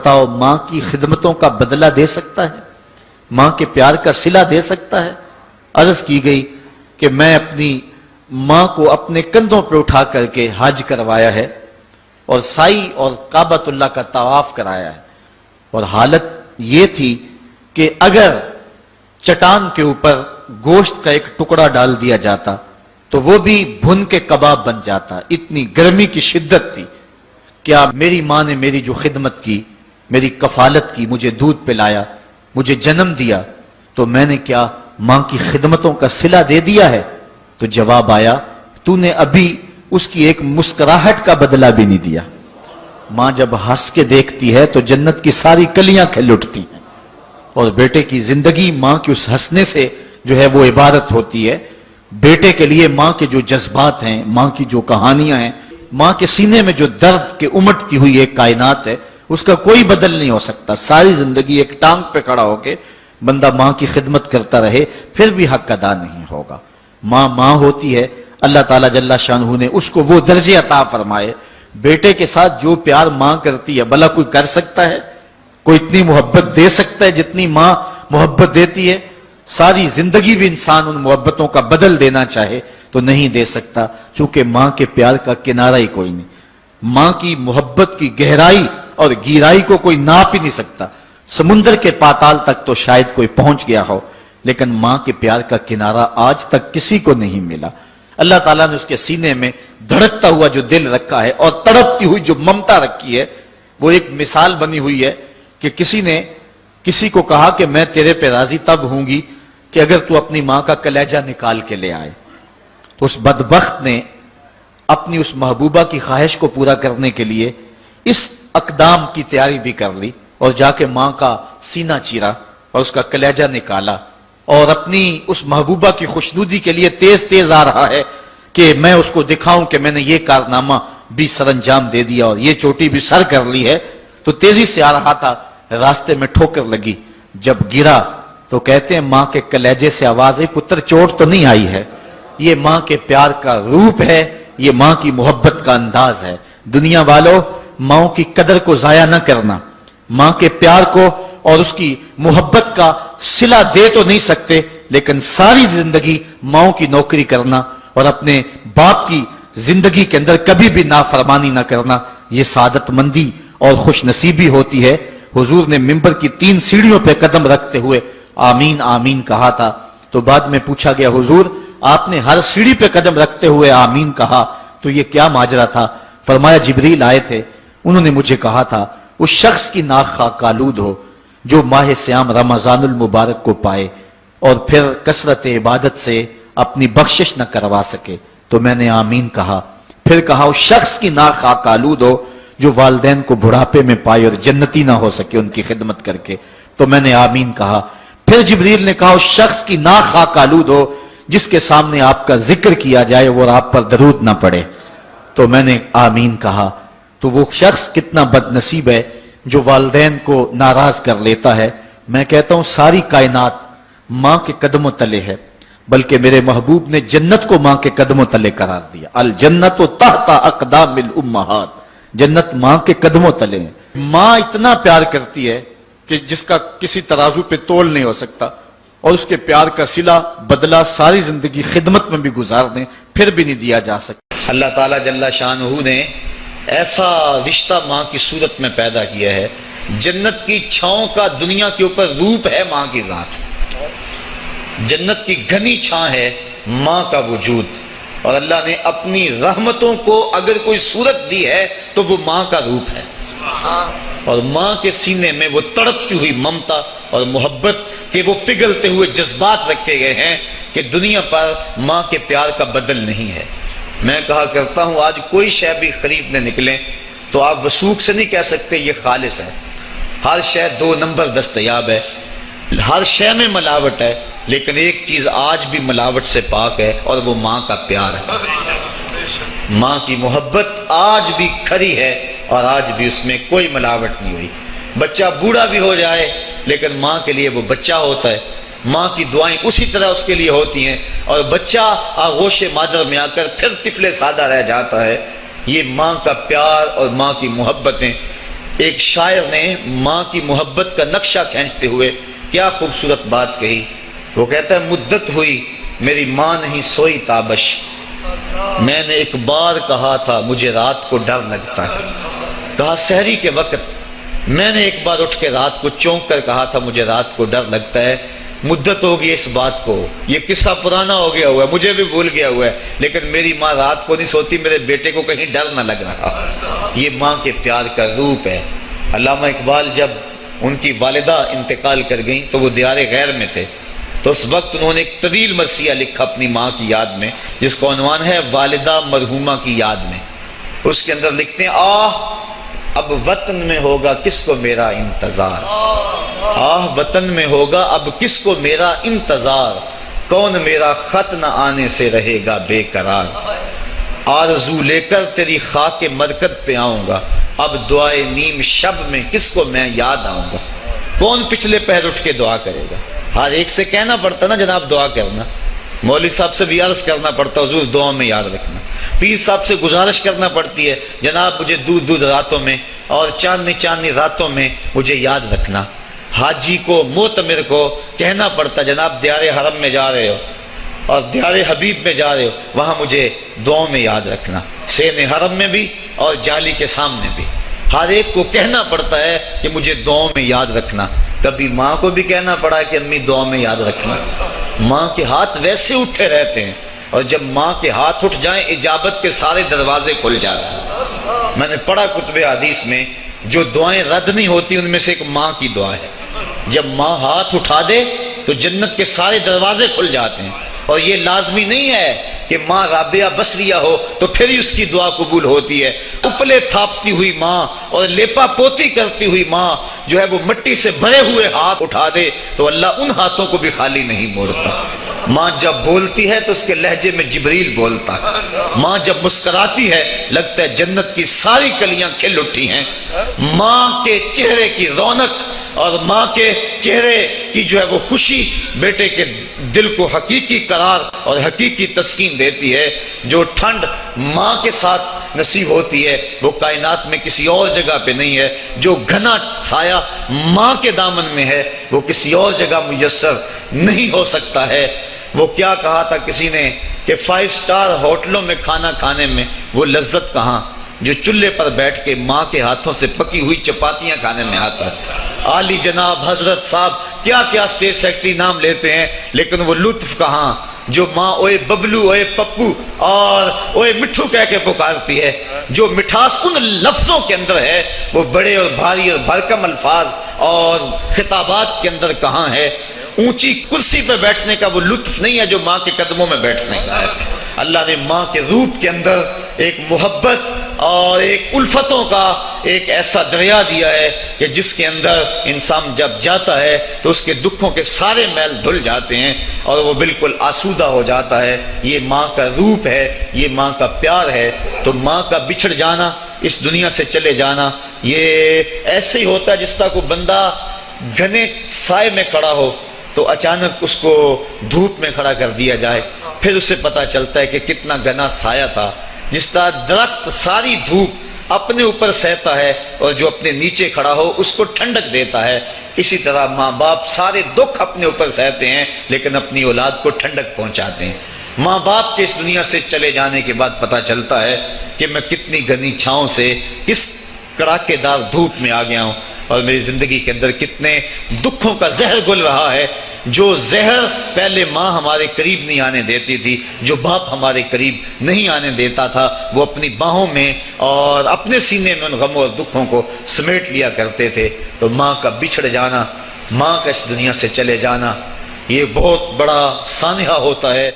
بتاؤ ماں کی خدمتوں کا بدلہ دے سکتا ہے؟ ماں کے پیار کا صلہ دے سکتا ہے؟ عرض کی گئی کہ میں اپنی ماں کو اپنے کندھوں پر اٹھا کر کے حج کروایا ہے اور سائی اور کعبۃ اللہ کا طواف کرایا ہے، اور حالت یہ تھی کہ اگر چٹان کے اوپر گوشت کا ایک ٹکڑا ڈال دیا جاتا تو وہ بھی بھن کے کباب بن جاتا، اتنی گرمی کی شدت تھی۔ کیا میری ماں نے میری جو خدمت کی، میری کفالت کی، مجھے دودھ پلایا، مجھے جنم دیا، تو میں نے کیا ماں کی خدمتوں کا صلہ دے دیا ہے؟ تو جواب آیا، تو نے ابھی اس کی ایک مسکراہٹ کا بدلہ بھی نہیں دیا۔ ماں جب ہنس کے دیکھتی ہے تو جنت کی ساری کلیاں کھل اٹھتی ہیں، اور بیٹے کی زندگی ماں کے اس ہنسنے سے جو ہے وہ عبادت ہوتی ہے۔ بیٹے کے لیے ماں کے جو جذبات ہیں، ماں کی جو کہانیاں ہیں، ماں کے سینے میں جو درد کے امٹتی ہوئی ایک کائنات ہے، اس کا کوئی بدل نہیں ہو سکتا۔ ساری زندگی ایک ٹانگ پہ کھڑا ہو کے بندہ ماں کی خدمت کرتا رہے پھر بھی حق ادا نہیں ہوگا۔ ماں ماں ہوتی ہے، اللہ تعالیٰ جل شانہ نے اس کو وہ درجے عطا فرمائے۔ بیٹے کے ساتھ جو پیار ماں کرتی ہے بھلا کوئی کر سکتا ہے؟ کوئی اتنی محبت دے سکتا ہے جتنی ماں محبت دیتی ہے؟ ساری زندگی بھی انسان ان محبتوں کا بدل دینا چاہے تو نہیں دے سکتا، چونکہ ماں کے پیار کا کنارہ ہی کوئی نہیں۔ ماں کی محبت کی گہرائی اور گہرائی کو کوئی ناپ ہی نہیں سکتا۔ سمندر کے پاتال تک تو شاید کوئی پہنچ گیا ہو، لیکن ماں کے پیار کا کنارہ آج تک کسی کو نہیں ملا۔ اللہ تعالیٰ نے اس کے سینے میں دھڑکتا ہوا جو دل رکھا ہے اور تڑپتی ہوئی جو ممتا رکھی ہے، وہ ایک مثال بنی ہوئی ہے کہ کسی نے کسی کو کہا کہ میں تیرے پہ راضی تب ہوں گی کہ اگر تو اپنی ماں کا کلیجہ نکال کے لے آئے۔ تو اس بدبخت نے اپنی اس محبوبہ کی خواہش کو پورا کرنے کے لیے اس اقدام کی تیاری بھی کر لی، اور جا کے ماں کا سینہ چیرا اور اس کا کلیجہ نکالا، اور اپنی اس محبوبہ کی خوشنودی کے لیے تیز تیز آ رہا ہے کہ میں اس کو دکھاؤں کہ میں نے یہ کارنامہ بھی سر انجام دے دیا اور یہ چوٹی بھی سر کر لی ہے۔ تو تیزی سے آ رہا تھا، راستے میں ٹھوکر لگی، جب گرا تو کہتے ہیں ماں کے کلیجے سے آواز آئی، پتر چوٹ تو نہیں آئی ہے؟ یہ ماں کے پیار کا روپ ہے، یہ ماں کی محبت کا انداز ہے۔ دنیا والوں، ماں کی قدر کو ضائع نہ کرنا، ماں کے پیار کو اور اس کی محبت کا صلہ دے تو نہیں سکتے، لیکن ساری زندگی ماں کی نوکری کرنا اور اپنے باپ کی زندگی کے اندر کبھی بھی نافرمانی نہ کرنا، یہ سعادت مندی اور خوش نصیبی ہوتی ہے۔ حضور نے منبر کی 3 سیڑھیوں پہ قدم رکھتے ہوئے آمین آمین کہا تھا، تو بعد میں پوچھا گیا حضور آپ نے ہر سیڑھی پہ قدم رکھتے ہوئے آمین کہا، تو یہ کیا ماجرا تھا؟ فرمایا جبریل آئے تھے، انہوں نے مجھے کہا تھا اس شخص کی ناک خاک آلود ہو جو ماہ سیام رمضان المبارک کو پائے اور پھر کثرت عبادت سے اپنی بخشش نہ کروا سکے، تو میں نے آمین کہا۔ پھر کہا اس شخص کی ناک خاک آلود ہو جو والدین کو بڑھاپے میں پائے اور جنتی نہ ہو سکے ان کی خدمت کر کے، تو میں نے آمین کہا۔ پھر جبریل نے کہا اس شخص کی ناک خاک آلود ہو جس کے سامنے آپ کا ذکر کیا جائے اور آپ پر درود نہ پڑے، تو میں نے آمین کہا۔ تو وہ شخص کتنا بد نصیب ہے جو والدین کو ناراض کر لیتا ہے۔ میں کہتا ہوں ساری کائنات ماں کے قدموں تلے ہے، بلکہ میرے محبوب نے جنت کو ماں کے قدموں تلے قرار دیا۔ الجنت تحت اقدام الامہات، جنت ماں کے قدموں تلے ہیں۔ ماں اتنا پیار کرتی ہے کہ جس کا کسی ترازو پہ تول نہیں ہو سکتا، اور اس کے پیار کا صلہ بدلہ ساری زندگی خدمت میں بھی گزار دیں پھر بھی نہیں دیا جا سکتا۔ اللہ تعالیٰ جل شانہ نے ایسا رشتہ ماں کی صورت میں پیدا کیا ہے، جنت کی چھاؤں کا دنیا کے اوپر روپ ہے ماں کی ذات، جنت کی گھنی چھاں ہے ماں کا وجود، اور اللہ نے اپنی رحمتوں کو اگر کوئی صورت دی ہے تو وہ ماں کا روپ ہے، اور ماں کے سینے میں وہ تڑپتی ہوئی ممتا اور محبت کے وہ پگھلتے ہوئے جذبات رکھے گئے ہیں کہ دنیا پر ماں کے پیار کا بدل نہیں ہے۔ میں کہا کرتا ہوں آج کوئی شے بھی خریدنے نکلیں تو آپ وثوق سے نہیں کہہ سکتے یہ خالص ہے، ہر شے 2 نمبر دستیاب ہے، ہر شے میں ملاوٹ ہے، لیکن ایک چیز آج بھی ملاوٹ سے پاک ہے اور وہ ماں کا پیار ہے۔ ماں کی محبت آج بھی کھری ہے اور آج بھی اس میں کوئی ملاوٹ نہیں ہوئی۔ بچہ بوڑھا بھی ہو جائے لیکن ماں کے لیے وہ بچہ ہوتا ہے، ماں کی دعائیں اسی طرح اس کے لیے ہوتی ہیں، اور بچہ آغوش مادر میں آ کر پھر طفل سادہ رہ جاتا ہے۔ یہ ماں کا پیار اور ماں کی محبتیں ایک شاعر نے ماں کی محبت کا نقشہ کھینچتے ہوئے کیا خوبصورت بات کہی. وہ کہتا ہے مدت ہوئی میری ماں نہیں سوئی تابش، میں نے ایک بار کہا تھا مجھے رات کو ڈر لگتا ہے. کہا سحری کے وقت میں نے ایک بار اٹھ کے رات کو چونک کر کہا تھا مجھے رات کو ڈر لگتا ہے. مدت ہو گئی اس بات کو، یہ قصہ پرانا ہو گیا ہوا ہے، مجھے بھی بھول گیا ہوا ہے، لیکن میری ماں رات کو نہیں سوتی، میرے بیٹے کو کہیں ڈر نہ لگ رہا. یہ ماں کے پیار کا روپ ہے. علامہ اقبال جب ان کی والدہ انتقال کر گئیں تو وہ دیار غیر میں تھے، تو اس وقت انہوں نے ایک طویل مرثیہ لکھا اپنی ماں کی یاد میں، جس کا عنوان ہے والدہ مرحومہ کی یاد میں. اس کے اندر لکھتے ہیں اب وطن میں ہوگا کس کو میرا انتظار، وطن میں ہوگا اب کس کو میرا انتظار، کون میرا خط نہ آنے سے رہے گا بے قرار. آرزو لے کر تیری خاک مرکد پہ آؤں گا، اب دعائے نیم شب میں کس کو میں یاد آؤں گا. کون پچھلے پہر اٹھ کے دعا کرے گا؟ ہر ایک سے کہنا پڑتا نا جناب دعا کرنا. مولوی صاحب سے بھی عرض کرنا پڑتا حضور دعا میں یاد رکھنا. پیر صاحب سے گزارش کرنا پڑتی ہے جناب مجھے دودھ راتوں میں اور چاندنی راتوں میں مجھے یاد رکھنا. حاجی کو معتمر کو کہنا پڑتا جناب دیار حرم میں جا رہے ہو اور دیار حبیب میں جا رہے ہو، وہاں مجھے دعاؤں میں یاد رکھنا. سین حرم میں بھی اور جالی کے سامنے بھی ہر ایک کو کہنا پڑتا ہے کہ مجھے دعاؤں میں یاد رکھنا. کبھی ماں کو بھی کہنا پڑا کہ امی دعاؤں میں یاد رکھنا. ماں کے ہاتھ ویسے اٹھے رہتے ہیں، اور جب ماں کے ہاتھ اٹھ جائیں اجابت کے سارے دروازے کھل جاتے ہیں. میں نے پڑھا کتب حدیث میں جو دعائیں رد نہیں ہوتی ان میں سے ایک ماں کی دعا ہے. جب ماں ہاتھ اٹھا دے تو جنت کے سارے دروازے کھل جاتے ہیں. اور یہ لازمی نہیں ہے کہ ماں رابعہ بصریہ ہو تو پھر ہی اس کی دعا قبول ہوتی ہے. اپلے تھاپتی ہوئی ماں اور لیپا پوتی کرتی ہوئی ماں جو ہے وہ مٹی سے بھرے ہوئے ہاتھ اٹھا دے تو اللہ ان ہاتھوں کو بھی خالی نہیں موڑتا. ماں جب بولتی ہے تو اس کے لہجے میں جبریل بولتا ہے. ماں جب مسکراتی ہے لگتا ہے جنت کی ساری کلیاں کھل اٹھی ہیں. ماں کے چہرے کی رونق اور ماں کے چہرے کی جو ہے وہ خوشی بیٹے کے دل کو حقیقی قرار اور حقیقی تسکین دیتی ہے. جو ٹھنڈ ماں کے ساتھ نصیب ہوتی ہے وہ کائنات میں کسی اور جگہ پہ نہیں ہے. جو گھنا سایہ ماں کے دامن میں ہے وہ کسی اور جگہ میسر نہیں ہو سکتا ہے. وہ کیا کہا تھا کسی نے کہ 5 اسٹار ہوٹلوں میں کھانا کھانے میں وہ لذت کہاں جو چولہے پر بیٹھ کے ماں کے ہاتھوں سے پکی ہوئی چپاتیاں کھانے میں آتا ہے. عالی جناب حضرت صاحب کیا کیا اسٹیٹ سیکرٹری نام لیتے ہیں، لیکن وہ لطف کہاں جو ماں اوئے ببلو اوئے پپو اور اوئے مٹھو کہہ کے پکارتی ہے. جو مٹھاس ان لفظوں کے اندر ہے وہ بڑے اور بھاری اور بھرکم الفاظ اور خطابات کے اندر کہاں ہے. اونچی کرسی پہ بیٹھنے کا وہ لطف نہیں ہے جو ماں کے قدموں میں بیٹھنے کا ہے. اللہ نے ماں کے روپ کے اندر ایک محبت اور ایک الفتوں کا ایک ایسا دریا دیا ہے کہ جس کے اندر انسان جب جاتا ہے تو اس کے دکھوں کے سارے میل دھل جاتے ہیں اور وہ بالکل آسودہ ہو جاتا ہے. یہ ماں کا روپ ہے، یہ ماں کا پیار ہے. تو ماں کا بچھڑ جانا، اس دنیا سے چلے جانا، یہ ایسے ہی ہوتا ہے جس طرح کوئی بندہ گھنے سائے میں کھڑا ہو تو اچانک اس کو دھوپ میں کھڑا کر دیا جائے، پھر اسے پتا چلتا ہے کہ کتنا گھنا سایہ تھا. جس طرح درخت ساری دھوپ اپنے اوپر سہتا ہے اور جو اپنے نیچے کھڑا ہو اس کو ٹھنڈک دیتا ہے، اسی طرح ماں باپ سارے دکھ اپنے اوپر سہتے ہیں لیکن اپنی اولاد کو ٹھنڈک پہنچاتے ہیں. ماں باپ کے اس دنیا سے چلے جانے کے بعد پتا چلتا ہے کہ میں کتنی گھنی چھاؤں سے کس کڑاکے دار دھوپ میں آ گیا ہوں اور میری زندگی کے اندر کتنے دکھوں کا زہر گل رہا ہے. جو زہر پہلے ماں ہمارے قریب نہیں آنے دیتی تھی، جو باپ ہمارے قریب نہیں آنے دیتا تھا، وہ اپنی باہوں میں اور اپنے سینے میں ان غموں اور دکھوں کو سمیٹ لیا کرتے تھے. تو ماں کا بچھڑ جانا، ماں کا اس دنیا سے چلے جانا، یہ بہت بڑا سانحہ ہوتا ہے.